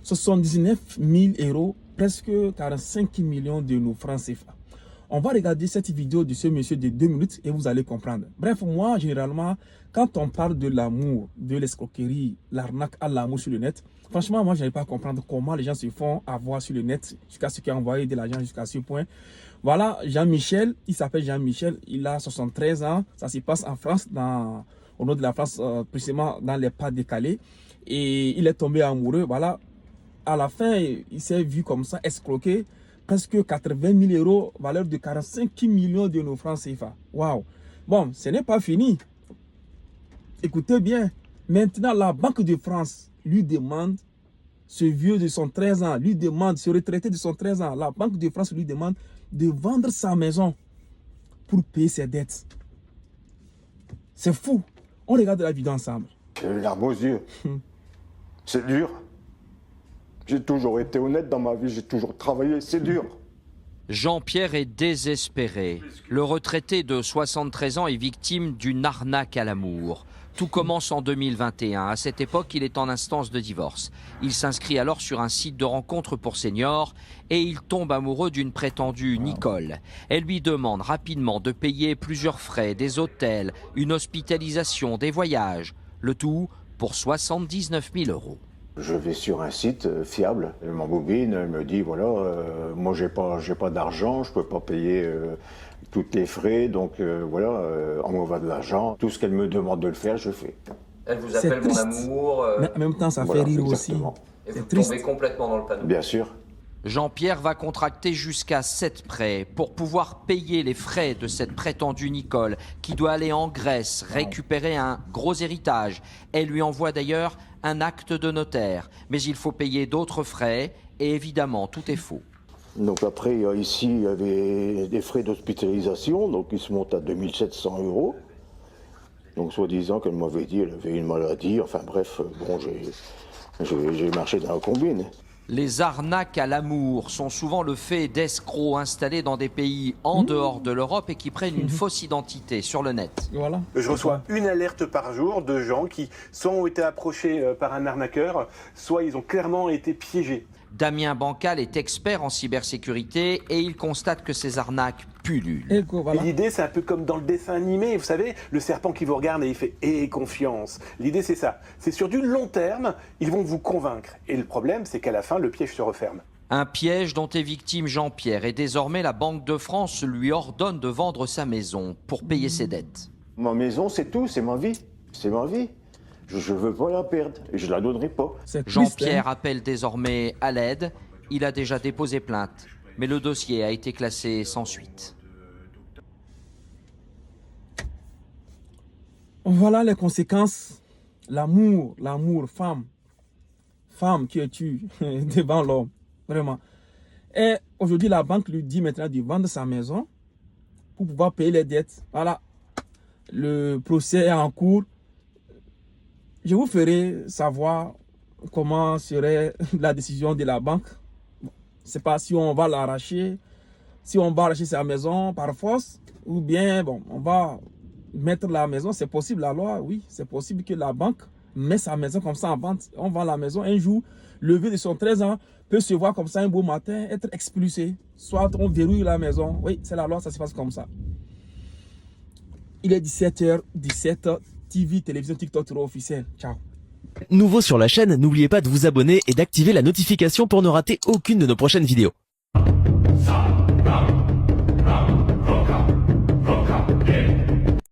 79 000 euros, presque 45 millions de nos francs CFA. On va regarder cette vidéo de ce monsieur de 2 minutes et vous allez comprendre. Bref, moi, généralement, quand on parle de l'amour, de l'escroquerie, l'arnaque à l'amour sur le net, franchement, moi, je n'arrive pas à comprendre comment les gens se font avoir sur le net jusqu'à ce qu'ils ont envoyé de l'argent jusqu'à ce point. Voilà, Jean-Michel, il s'appelle Jean-Michel, il a 73 ans, ça se passe en France, au nord de la France, précisément dans les Pas-de-Calais. Et il est tombé amoureux, voilà. À la fin, il s'est vu comme ça, escroqué. Presque 80 000 euros, valeur de 45 millions de nos francs CFA. Waouh! Bon, ce n'est pas fini. Écoutez bien. Maintenant, la Banque de France lui demande, ce vieux de son 13 ans, lui demande, ce retraité de son 13 ans, la Banque de France lui demande de vendre sa maison pour payer ses dettes. C'est fou. On regarde la vidéo ensemble. J'ai les larmes aux yeux. C'est dur. J'ai toujours été honnête dans ma vie, j'ai toujours travaillé, c'est dur. Jean-Pierre est désespéré. Le retraité de 73 ans est victime d'une arnaque à l'amour. Tout commence en 2021. À cette époque, il est en instance de divorce. Il s'inscrit alors sur un site de rencontre pour seniors et il tombe amoureux d'une prétendue Nicole. Elle lui demande rapidement de payer plusieurs frais, des hôtels, une hospitalisation, des voyages. Le tout pour 79 000 euros. Je vais sur un site fiable, elle m'embobine, elle me dit voilà, moi j'ai pas d'argent, je peux pas payer tous les frais, donc voilà, envoie de l'argent, tout ce qu'elle me demande de le faire, je fais. Elle vous appelle mon amour. Mais en même temps, ça voilà, fait rire exactement. aussi. Et vous triste. tombez complètement dans le panneau. Bien sûr. Jean-Pierre va contracter jusqu'à 7 prêts pour pouvoir payer les frais de cette prétendue Nicole qui doit aller en Grèce récupérer un gros héritage. Elle lui envoie d'ailleurs un acte de notaire. Mais il faut payer d'autres frais et évidemment tout est faux. Donc après, ici, il y avait des frais d'hospitalisation, donc ils se montent à 2700 euros. Donc soi-disant qu'elle m'avait dit qu'elle avait une maladie, enfin bref, bon, j'ai marché dans la combine. Les arnaques à l'amour sont souvent le fait d'escrocs installés dans des pays en dehors de l'Europe et qui prennent une fausse identité sur le net. Voilà. Je reçois une alerte par jour de gens qui soit ont été approchés par un arnaqueur, soit ils ont clairement été piégés. Damien Bancal est expert en cybersécurité et il constate que ces arnaques pullulent. Et voilà. Et l'idée, c'est un peu comme dans le dessin animé, vous savez, le serpent qui vous regarde et il fait « aie confiance ». L'idée, c'est ça. C'est sur du long terme, ils vont vous convaincre. Et le problème, c'est qu'à la fin, le piège se referme. Un piège dont est victime Jean-Pierre et désormais la Banque de France lui ordonne de vendre sa maison pour payer ses dettes. Ma maison, c'est tout, c'est ma vie. C'est ma vie. Je ne veux pas la perdre et je ne la donnerai pas. Jean-Pierre appelle désormais à l'aide. Il a déjà déposé plainte, mais le dossier a été classé sans suite. Voilà les conséquences. L'amour, femme qui est tue devant l'homme, vraiment. Et aujourd'hui, la banque lui dit maintenant de vendre sa maison pour pouvoir payer les dettes. Voilà, le procès est en cours. Je vous ferai savoir comment serait la décision de la banque. C'est pas si on va l'arracher, si on va arracher sa maison par force, ou bien bon, on va mettre la maison. C'est possible, la loi, oui, c'est possible que la banque met sa maison comme ça en vente. On vend la maison un jour, le vieux de son 13 ans peut se voir comme ça un beau matin, être expulsé. Soit on verrouille la maison. Oui, c'est la loi, ça se passe comme ça. Il est 17h17. TV, télévision, TikTok, officiel. Ciao. Nouveau sur la chaîne, n'oubliez pas de vous abonner et d'activer la notification pour ne rater aucune de nos prochaines vidéos.